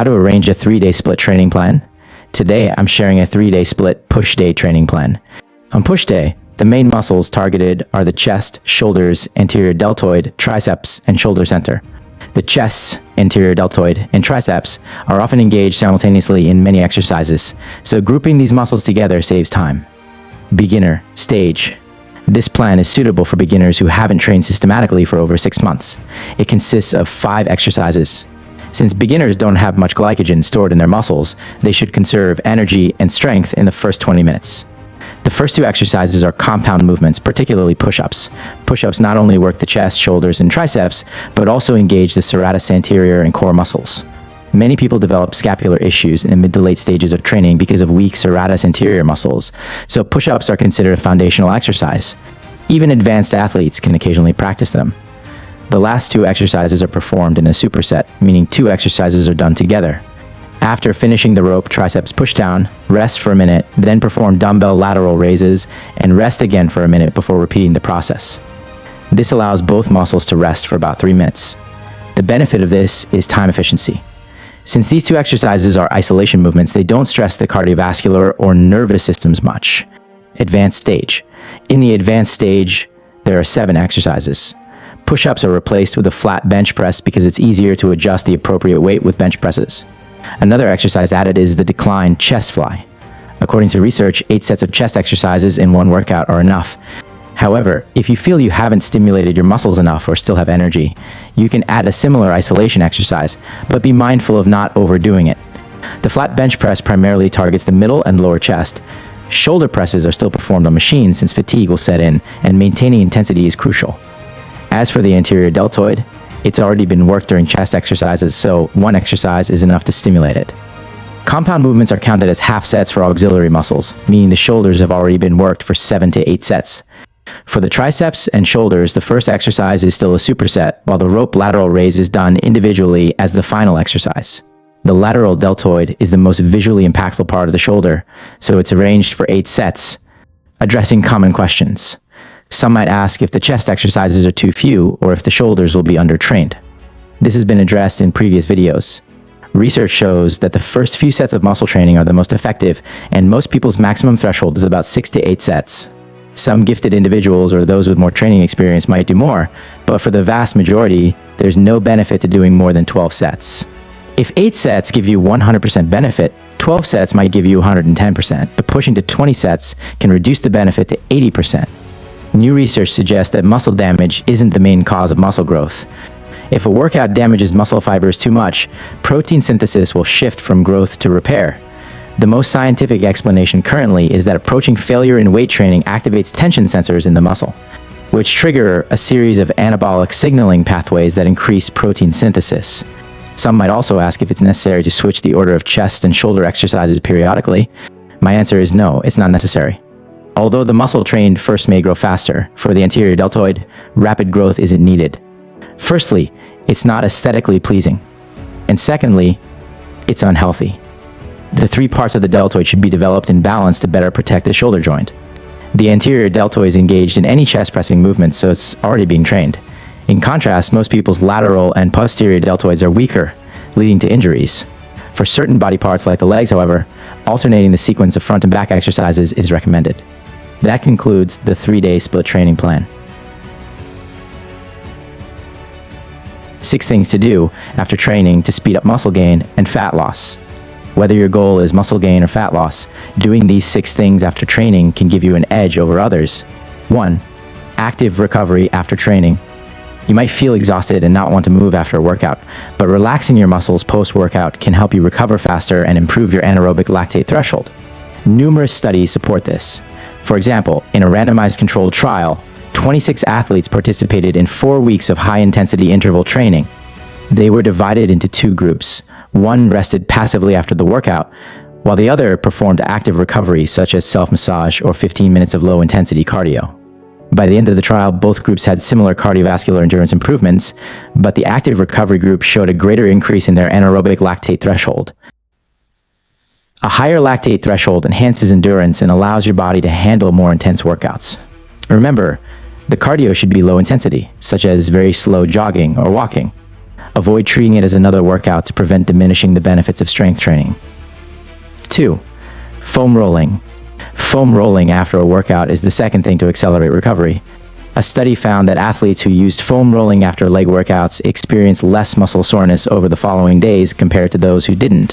How to arrange a 3-day split training plan? Today, I'm sharing a 3-day split push day training plan. On push day, the main muscles targeted are the chest, shoulders, anterior deltoid, triceps, and shoulder center. The chest, anterior deltoid, and triceps are often engaged simultaneously in many exercises, so grouping these muscles together saves time. Beginner stage. This plan is suitable for beginners who haven't trained systematically for over 6 months. It consists of 5 exercises. Since beginners don't have much glycogen stored in their muscles, they should conserve energy and strength in the first 20 minutes. The first 2 exercises are compound movements, particularly push-ups. Push-ups not only work the chest, shoulders, and triceps, but also engage the serratus anterior and core muscles. Many people develop scapular issues in mid to late stages of training because of weak serratus anterior muscles, so push-ups are considered a foundational exercise. Even advanced athletes can occasionally practice them. The last 2 exercises are performed in a superset, meaning 2 exercises are done together. After finishing the rope triceps pushdown, rest for a minute, then perform dumbbell lateral raises, and rest again for a minute before repeating the process. This allows both muscles to rest for about 3 minutes. The benefit of this is time efficiency. Since these 2 exercises are isolation movements, they don't stress the cardiovascular or nervous systems much. Advanced stage. In the advanced stage, there are 7 exercises. Push-ups are replaced with a flat bench press because it's easier to adjust the appropriate weight with bench presses. Another exercise added is the decline chest fly. According to research, 8 sets of chest exercises in one workout are enough. However, if you feel you haven't stimulated your muscles enough or still have energy, you can add a similar isolation exercise, but be mindful of not overdoing it. The flat bench press primarily targets the middle and lower chest. Shoulder presses are still performed on machines since fatigue will set in, and maintaining intensity is crucial. As for the anterior deltoid, it's already been worked during chest exercises, so 1 exercise is enough to stimulate it. Compound movements are counted as half sets for auxiliary muscles, meaning the shoulders have already been worked for 7 to 8 sets. For the triceps and shoulders, the first exercise is still a superset, while the rope lateral raise is done individually as the final exercise. The lateral deltoid is the most visually impactful part of the shoulder, so it's arranged for 8 sets, addressing common questions. Some might ask if the chest exercises are too few or if the shoulders will be undertrained. This has been addressed in previous videos. Research shows that the first few sets of muscle training are the most effective, and most people's maximum threshold is about 6 to 8 sets. Some gifted individuals or those with more training experience might do more, but for the vast majority, there's no benefit to doing more than 12 sets. If 8 sets give you 100% benefit, 12 sets might give you 110%, but pushing to 20 sets can reduce the benefit to 80%. New research suggests that muscle damage isn't the main cause of muscle growth. If a workout damages muscle fibers too much, protein synthesis will shift from growth to repair. The most scientific explanation currently is that approaching failure in weight training activates tension sensors in the muscle, which trigger a series of anabolic signaling pathways that increase protein synthesis. Some might also ask if it's necessary to switch the order of chest and shoulder exercises periodically. My answer is no, it's not necessary. Although the muscle trained first may grow faster, for the anterior deltoid, rapid growth isn't needed. Firstly, it's not aesthetically pleasing. And secondly, it's unhealthy. The 3 parts of the deltoid should be developed in balance to better protect the shoulder joint. The anterior deltoid is engaged in any chest pressing movement, so it's already being trained. In contrast, most people's lateral and posterior deltoids are weaker, leading to injuries. For certain body parts like the legs, however, alternating the sequence of front and back exercises is recommended. That concludes the 3-day split training plan. 6 things to do after training to speed up muscle gain and fat loss. Whether your goal is muscle gain or fat loss, doing these 6 things after training can give you an edge over others. 1. Active recovery after training. You might feel exhausted and not want to move after a workout, but relaxing your muscles post-workout can help you recover faster and improve your anaerobic lactate threshold. Numerous studies support this. For example, in a randomized controlled trial, 26 athletes participated in 4 weeks of high-intensity interval training. They were divided into 2 groups. One rested passively after the workout, while the other performed active recovery such as self-massage or 15 minutes of low-intensity cardio. By the end of the trial, both groups had similar cardiovascular endurance improvements, but the active recovery group showed a greater increase in their anaerobic lactate threshold. A higher lactate threshold enhances endurance and allows your body to handle more intense workouts. Remember, the cardio should be low intensity, such as very slow jogging or walking. Avoid treating it as another workout to prevent diminishing the benefits of strength training. 2. Foam rolling. Foam rolling after a workout is the second thing to accelerate recovery. A study found that athletes who used foam rolling after leg workouts experienced less muscle soreness over the following days compared to those who didn't.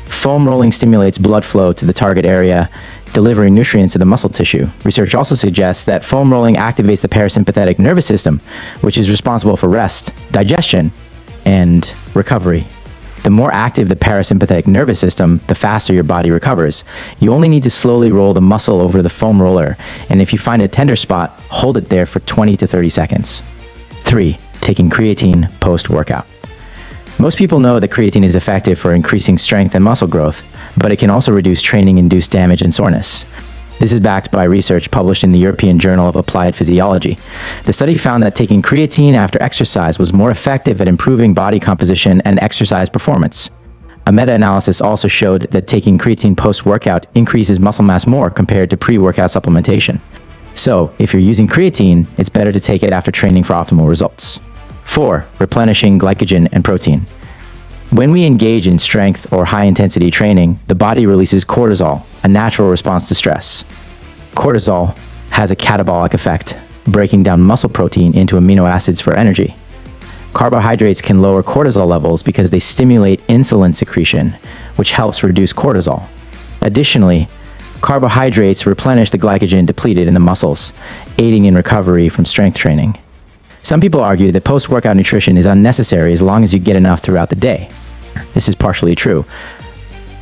Foam rolling stimulates blood flow to the target area, delivering nutrients to the muscle tissue. Research also suggests that foam rolling activates the parasympathetic nervous system, which is responsible for rest, digestion, and recovery. The more active the parasympathetic nervous system, the faster your body recovers. You only need to slowly roll the muscle over the foam roller, and if you find a tender spot, hold it there for 20 to 30 seconds. 3. Taking creatine post-workout. Most people know that creatine is effective for increasing strength and muscle growth, but it can also reduce training-induced damage and soreness. This is backed by research published in the European Journal of Applied Physiology. The study found that taking creatine after exercise was more effective at improving body composition and exercise performance. A meta-analysis also showed that taking creatine post-workout increases muscle mass more compared to pre-workout supplementation. So, if you're using creatine, it's better to take it after training for optimal results. 4. Replenishing glycogen and protein. When we engage in strength or high-intensity training, the body releases cortisol, a natural response to stress. Cortisol has a catabolic effect, breaking down muscle protein into amino acids for energy. Carbohydrates can lower cortisol levels because they stimulate insulin secretion, which helps reduce cortisol. Additionally, carbohydrates replenish the glycogen depleted in the muscles, aiding in recovery from strength training. Some people argue that post-workout nutrition is unnecessary as long as you get enough throughout the day. This is partially true.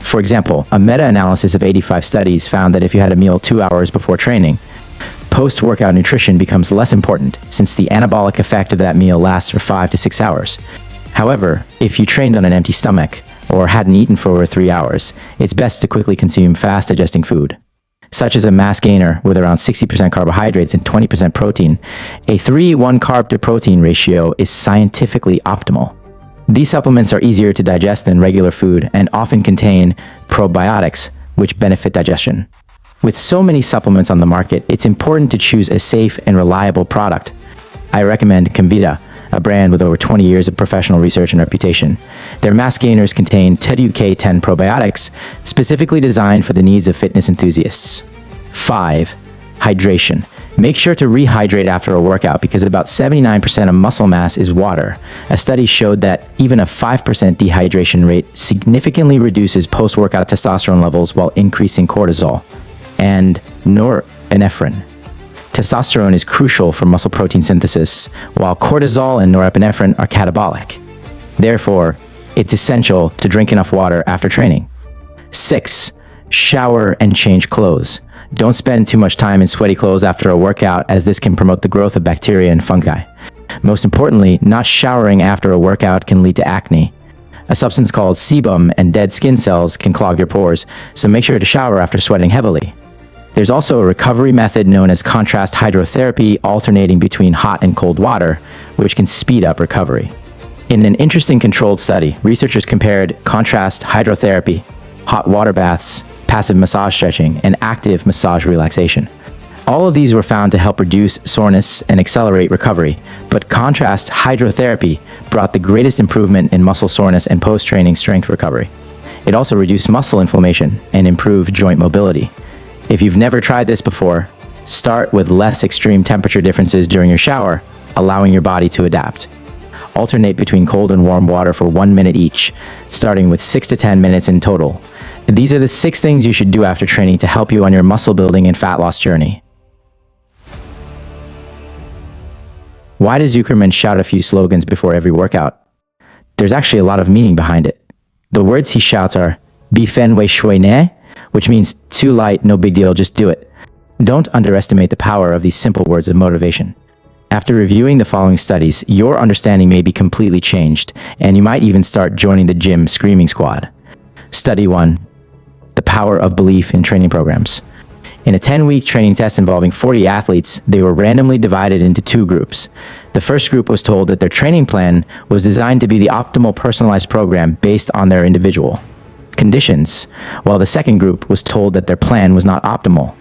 For example, a meta-analysis of 85 studies found that if you had a meal 2 hours before training, post-workout nutrition becomes less important since the anabolic effect of that meal lasts for 5 to 6 hours. However, if you trained on an empty stomach or hadn't eaten for over 3 hours, it's best to quickly consume fast-digesting food, such as a mass gainer with around 60% carbohydrates and 20% protein. A 3:1 carb to protein ratio is scientifically optimal. These supplements are easier to digest than regular food and often contain probiotics, which benefit digestion. With so many supplements on the market, it's important to choose a safe and reliable product. I recommend Comvita, a brand with over 20 years of professional research and reputation. Their mass gainers contain TUK10 probiotics, specifically designed for the needs of fitness enthusiasts. 5. Hydration. Make sure to rehydrate after a workout because about 79% of muscle mass is water. A study showed that even a 5% dehydration rate significantly reduces post-workout testosterone levels while increasing cortisol and norepinephrine. Testosterone is crucial for muscle protein synthesis, while cortisol and norepinephrine are catabolic. Therefore, it's essential to drink enough water after training. 6. Shower and change clothes. Don't spend too much time in sweaty clothes after a workout, as this can promote the growth of bacteria and fungi. Most importantly, not showering after a workout can lead to acne. A substance called sebum and dead skin cells can clog your pores, so make sure to shower after sweating heavily. There's also a recovery method known as contrast hydrotherapy, alternating between hot and cold water, which can speed up recovery. In an interesting controlled study, researchers compared contrast hydrotherapy, hot water baths, passive massage stretching, and active massage relaxation. All of these were found to help reduce soreness and accelerate recovery, but contrast hydrotherapy brought the greatest improvement in muscle soreness and post-training strength recovery. It also reduced muscle inflammation and improved joint mobility. If you've never tried this before, start with less extreme temperature differences during your shower, allowing your body to adapt. Alternate between cold and warm water for 1 minute each, starting with 6 to 10 minutes in total. These are the 6 things you should do after training to help you on your muscle building and fat loss journey. Why does Zuckerman shout a few slogans before every workout? There's actually a lot of meaning behind it. The words he shouts are, "Bi fen wei shui ne," which means too light, no big deal, just do it. Don't underestimate the power of these simple words of motivation. After reviewing the following studies, your understanding may be completely changed, and you might even start joining the gym screaming squad. Study 1. The power of belief in training programs. In a 10-week training test involving 40 athletes, they were randomly divided into 2 groups. The first group was told that their training plan was designed to be the optimal personalized program based on their individual conditions, while the second group was told that their plan was not optimal.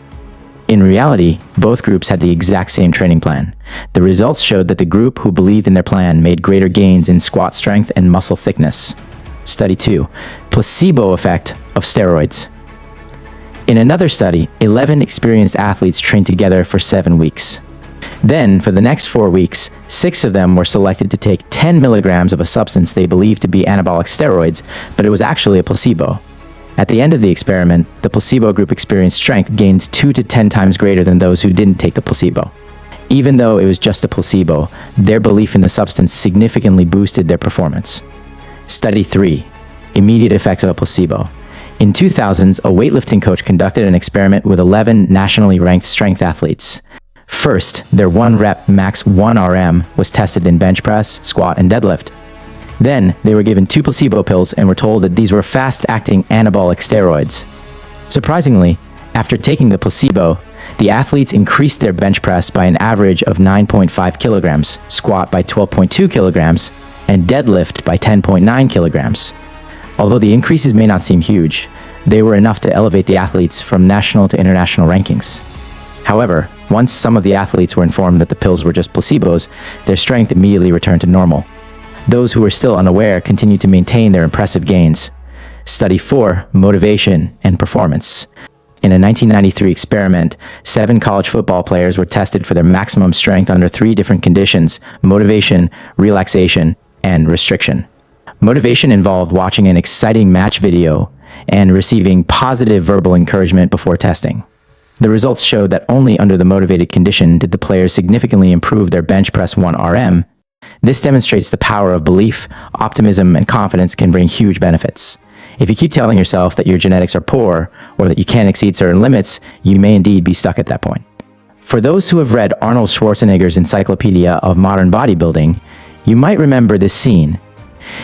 In reality, both groups had the exact same training plan. The results showed that the group who believed in their plan made greater gains in squat strength and muscle thickness. Study 2. Placebo effect of steroids. In another study, 11 experienced athletes trained together for 7 weeks. Then, for the next 4 weeks, 6 of them were selected to take 10 milligrams of a substance they believed to be anabolic steroids, but it was actually a placebo. At the end of the experiment, the placebo group experienced strength gains 2 to 10 times greater than those who didn't take the placebo. Even though it was just a placebo, their belief in the substance significantly boosted their performance. Study 3. Immediate effects of a placebo. In 2000s, a weightlifting coach conducted an experiment with 11 nationally ranked strength athletes. First, their 1-rep max 1 RM was tested in bench press, squat, and deadlift. Then, they were given 2 placebo pills and were told that these were fast-acting anabolic steroids. Surprisingly, after taking the placebo, the athletes increased their bench press by an average of 9.5 kilograms, squat by 12.2 kilograms, and deadlift by 10.9 kilograms. Although the increases may not seem huge, they were enough to elevate the athletes from national to international rankings. However, once some of the athletes were informed that the pills were just placebos, their strength immediately returned to normal. Those who were still unaware continued to maintain their impressive gains. Study 4. Motivation and performance. In a 1993 experiment, 7 college football players were tested for their maximum strength under 3 different conditions: motivation, relaxation, and restriction. Motivation involved watching an exciting match video and receiving positive verbal encouragement before testing. The results showed that only under the motivated condition did the players significantly improve their bench press 1 RM. This demonstrates the power of belief. Optimism and confidence can bring huge benefits. If you keep telling yourself that your genetics are poor or that you can't exceed certain limits, you may indeed be stuck at that point. For those who have read Arnold Schwarzenegger's Encyclopedia of Modern Bodybuilding, you might remember this scene.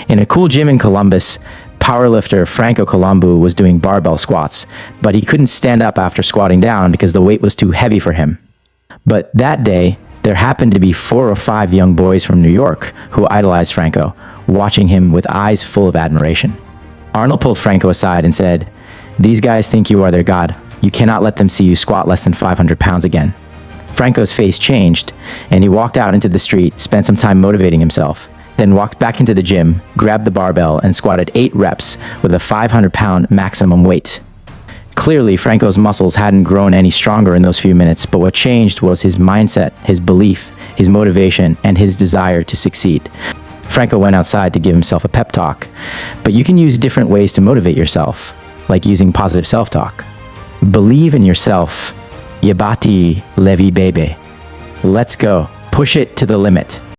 In a cool gym in Columbus, powerlifter Franco Colombo was doing barbell squats, but he couldn't stand up after squatting down because the weight was too heavy for him. But that day, there happened to be 4 or 5 young boys from New York who idolized Franco, watching him with eyes full of admiration. Arnold pulled Franco aside and said, "These guys think you are their god. You cannot let them see you squat less than 500 pounds again." Franco's face changed, and he walked out into the street, spent some time motivating himself, then walked back into the gym, grabbed the barbell, and squatted 8 reps with a 500-pound maximum weight. Clearly, Franco's muscles hadn't grown any stronger in those few minutes, but what changed was his mindset, his belief, his motivation, and his desire to succeed. Franco went outside to give himself a pep talk, but you can use different ways to motivate yourself, like using positive self-talk. Believe in yourself. Yabati levi bebe. Let's go. Push it to the limit.